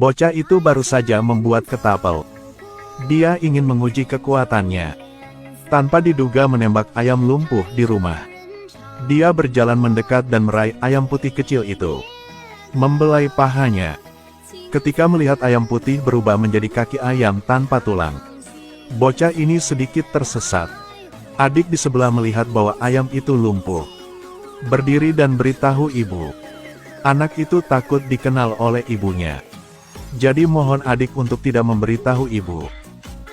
Bocah itu baru saja membuat ketapel. Dia ingin menguji kekuatannya. Tanpa diduga menembak ayam lumpuh di rumah. Dia berjalan mendekat dan meraih ayam putih kecil itu. Membelai pahanya. Ketika melihat ayam putih berubah menjadi kaki ayam tanpa tulang. Bocah ini sedikit tersesat. Adik di sebelah melihat bahwa ayam itu lumpuh. Berdiri dan beritahu ibu. Anak itu takut dikenal oleh ibunya. Jadi mohon adik untuk tidak memberitahu ibu.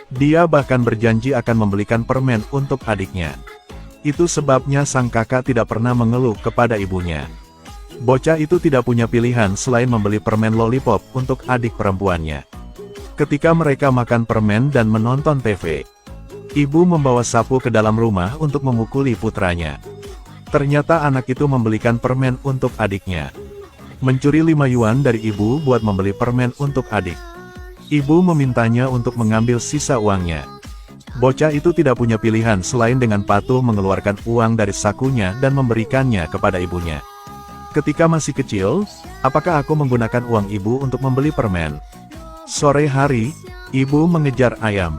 Dia bahkan berjanji akan membelikan permen untuk adiknya. Itu sebabnya sang kakak tidak pernah mengeluh kepada ibunya. Bocah itu tidak punya pilihan selain membeli permen lollipop untuk adik perempuannya. Ketika mereka makan permen dan menonton TV, ibu membawa sapu ke dalam rumah untuk memukuli putranya. Ternyata anak itu membelikan permen untuk adiknya. Mencuri 5 yuan dari ibu buat membeli permen untuk adik. Ibu memintanya untuk mengambil sisa uangnya. Bocah itu tidak punya pilihan selain dengan patuh mengeluarkan uang dari sakunya dan memberikannya kepada ibunya. Ketika masih kecil, apakah aku menggunakan uang ibu untuk membeli permen? Sore hari, ibu mengejar ayam.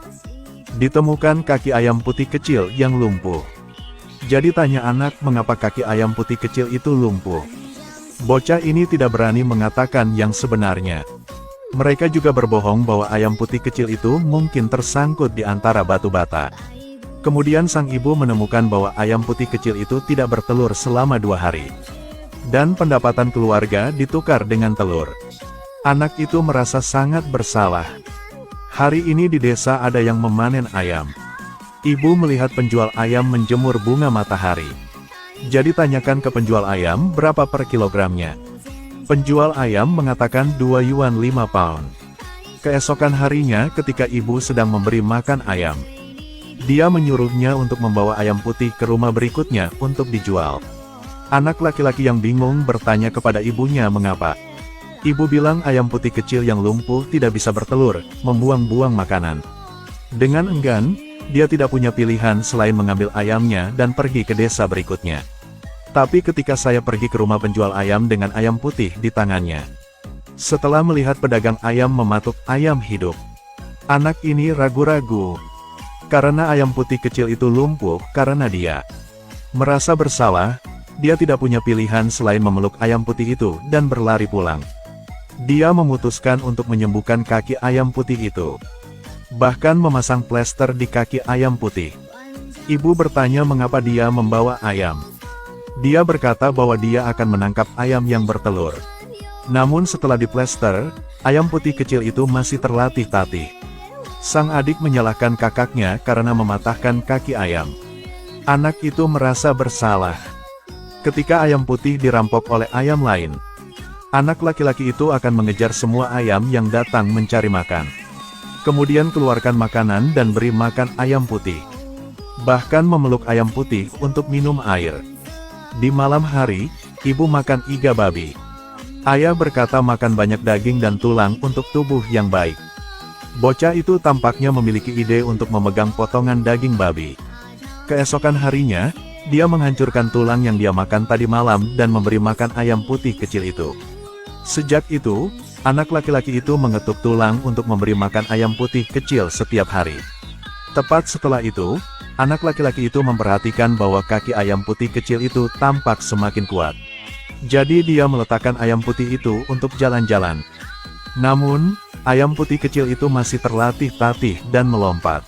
Ditemukan kaki ayam putih kecil yang lumpuh. Jadi tanya anak mengapa kaki ayam putih kecil itu lumpuh. Bocah ini tidak berani mengatakan yang sebenarnya. Mereka juga berbohong bahwa ayam putih kecil itu mungkin tersangkut di antara batu bata. Kemudian sang ibu menemukan bahwa ayam putih kecil itu tidak bertelur selama 2 hari. Dan pendapatan keluarga ditukar dengan telur. Anak itu merasa sangat bersalah. Hari ini di desa ada yang memanen ayam. Ibu melihat penjual ayam menjemur bunga matahari. Jadi tanyakan ke penjual ayam berapa per kilogramnya. Penjual ayam mengatakan 2 yuan 5 pound. Keesokan harinya ketika ibu sedang memberi makan ayam. Dia menyuruhnya untuk membawa ayam putih ke rumah berikutnya untuk dijual. Anak laki-laki yang bingung bertanya kepada ibunya mengapa. Ibu bilang ayam putih kecil yang lumpuh tidak bisa bertelur, membuang-buang makanan. Dengan enggan, dia tidak punya pilihan selain mengambil ayamnya dan pergi ke desa berikutnya. Tapi ketika saya pergi ke rumah penjual ayam dengan ayam putih di tangannya. Setelah melihat pedagang ayam mematuk ayam hidup. Anak ini ragu-ragu. Karena ayam putih kecil itu lumpuh karena dia merasa bersalah, dia tidak punya pilihan selain memeluk ayam putih itu dan berlari pulang. Dia memutuskan untuk menyembuhkan kaki ayam putih itu. Bahkan memasang plester di kaki ayam putih. Ibu bertanya mengapa dia membawa ayam. Dia berkata bahwa dia akan menangkap ayam yang bertelur. Namun setelah diplester, ayam putih kecil itu masih terlatih-tatih. Sang adik menyalahkan kakaknya karena mematahkan kaki ayam. Anak itu merasa bersalah. Ketika ayam putih dirampok oleh ayam lain, anak laki-laki itu akan mengejar semua ayam yang datang mencari makan. Kemudian keluarkan makanan dan beri makan ayam putih. Bahkan memeluk ayam putih untuk minum air. Di malam hari, ibu makan iga babi. Ayah berkata makan banyak daging dan tulang untuk tubuh yang baik. Bocah itu tampaknya memiliki ide untuk memegang potongan daging babi. Keesokan harinya, dia menghancurkan tulang yang dia makan tadi malam dan memberi makan ayam putih kecil itu. Sejak itu, anak laki-laki itu mengetuk tulang untuk memberi makan ayam putih kecil setiap hari. Tepat setelah itu, anak laki-laki itu memperhatikan bahwa kaki ayam putih kecil itu tampak semakin kuat. Jadi dia meletakkan ayam putih itu untuk jalan-jalan. Namun, ayam putih kecil itu masih terlatih-tatih dan melompat.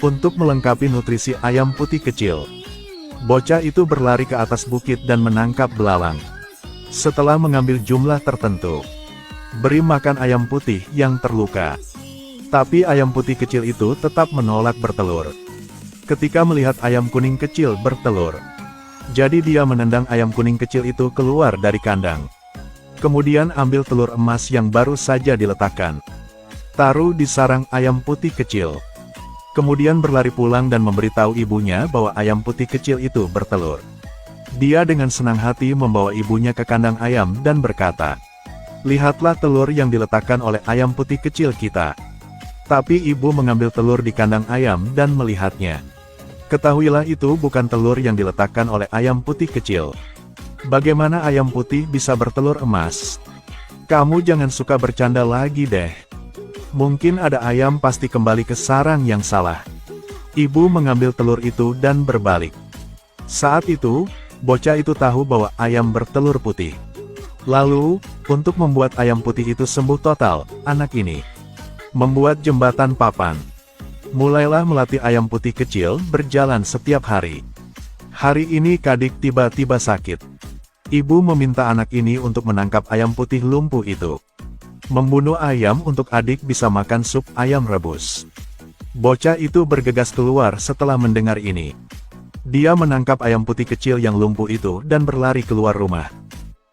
Untuk melengkapi nutrisi ayam putih kecil, bocah itu berlari ke atas bukit dan menangkap belalang. Setelah mengambil jumlah tertentu, beri makan ayam putih yang terluka. Tapi ayam putih kecil itu tetap menolak bertelur. Ketika melihat ayam kuning kecil bertelur, jadi dia menendang ayam kuning kecil itu keluar dari kandang. Kemudian ambil telur emas yang baru saja diletakkan. Taruh di sarang ayam putih kecil. Kemudian berlari pulang dan memberitahu ibunya bahwa ayam putih kecil itu bertelur. Dia dengan senang hati membawa ibunya ke kandang ayam dan berkata, "Lihatlah telur yang diletakkan oleh ayam putih kecil kita." Tapi ibu mengambil telur di kandang ayam dan melihatnya. Ketahuilah itu bukan telur yang diletakkan oleh ayam putih kecil. Bagaimana ayam putih bisa bertelur emas? Kamu jangan suka bercanda lagi deh. Mungkin ada ayam pasti kembali ke sarang yang salah. Ibu mengambil telur itu dan berbalik. Saat itu, bocah itu tahu bahwa ayam bertelur putih. Lalu, untuk membuat ayam putih itu sembuh total, anak ini membuat jembatan papan. Mulailah melatih ayam putih kecil berjalan setiap hari. Hari ini Kadik tiba-tiba sakit. Ibu meminta anak ini untuk menangkap ayam putih lumpuh itu. Membunuh ayam untuk adik bisa makan sup ayam rebus. Bocah itu bergegas keluar setelah mendengar ini. Dia menangkap ayam putih kecil yang lumpuh itu dan berlari keluar rumah.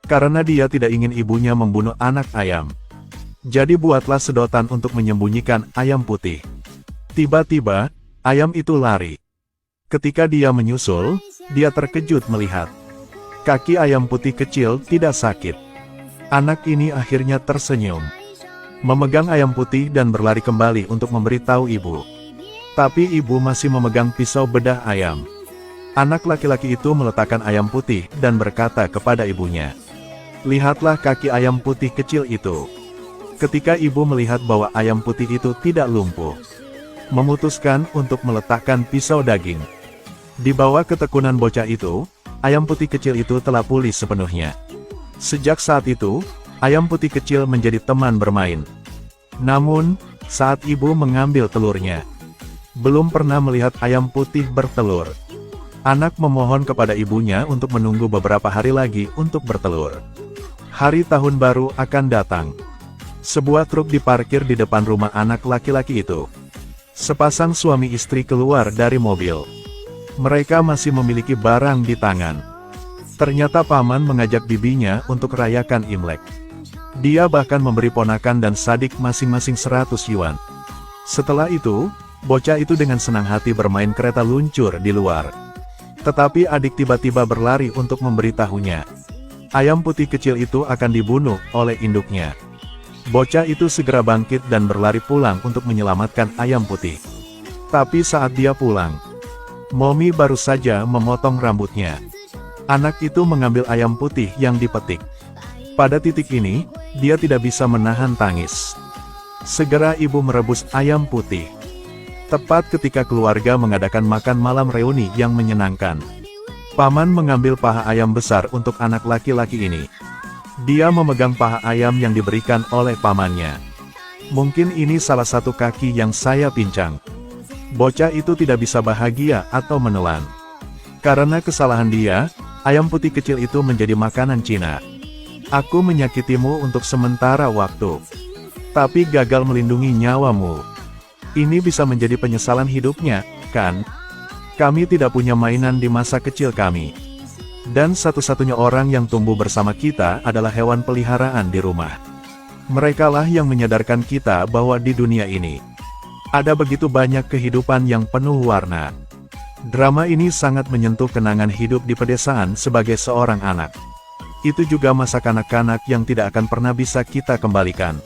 Karena dia tidak ingin ibunya membunuh anak ayam. Jadi buatlah sedotan untuk menyembunyikan ayam putih. Tiba-tiba, ayam itu lari. Ketika dia menyusul, dia terkejut melihat kaki ayam putih kecil tidak sakit. Anak ini akhirnya tersenyum, memegang ayam putih dan berlari kembali untuk memberitahu ibu. Tapi ibu masih memegang pisau bedah ayam. Anak laki-laki itu meletakkan ayam putih dan berkata kepada ibunya, "Lihatlah kaki ayam putih kecil itu." Ketika ibu melihat bahwa ayam putih itu tidak lumpuh, memutuskan untuk meletakkan pisau daging. Di bawah ketekunan bocah itu, ayam putih kecil itu telah pulih sepenuhnya. Sejak saat itu, ayam putih kecil menjadi teman bermain. Namun, saat ibu mengambil telurnya, belum pernah melihat ayam putih bertelur. Anak memohon kepada ibunya untuk menunggu beberapa hari lagi untuk bertelur. Hari tahun baru akan datang. Sebuah truk diparkir di depan rumah anak laki-laki itu. Sepasang suami istri keluar dari mobil. Mereka masih memiliki barang di tangan. Ternyata paman mengajak bibinya untuk rayakan Imlek. Dia bahkan memberi ponakan dan sadik masing-masing 100 yuan. Setelah itu, bocah itu dengan senang hati bermain kereta luncur di luar. Tetapi adik tiba-tiba berlari untuk memberitahunya. Ayam putih kecil itu akan dibunuh oleh induknya. Bocah itu segera bangkit dan berlari pulang untuk menyelamatkan ayam putih. Tapi saat dia pulang, Momi baru saja memotong rambutnya. Anak itu mengambil ayam putih yang dipetik. Pada titik ini, dia tidak bisa menahan tangis. Segera ibu merebus ayam putih. Tepat ketika keluarga mengadakan makan malam reuni yang menyenangkan. Paman mengambil paha ayam besar untuk anak laki-laki ini. Dia memegang paha ayam yang diberikan oleh pamannya. Mungkin ini salah satu kaki yang saya pincang. Bocah itu tidak bisa bahagia atau menelan. Karena kesalahan dia, ayam putih kecil itu menjadi makanan Cina. Aku menyakitimu untuk sementara waktu, tapi gagal melindungi nyawamu. Ini bisa menjadi penyesalan hidupnya, kan? Kami tidak punya mainan di masa kecil kami. Dan satu-satunya orang yang tumbuh bersama kita adalah hewan peliharaan di rumah. Merekalah yang menyadarkan kita bahwa di dunia ini ada begitu banyak kehidupan yang penuh warna. Drama ini sangat menyentuh kenangan hidup di pedesaan sebagai seorang anak. Itu juga masa kanak-kanak yang tidak akan pernah bisa kita kembalikan.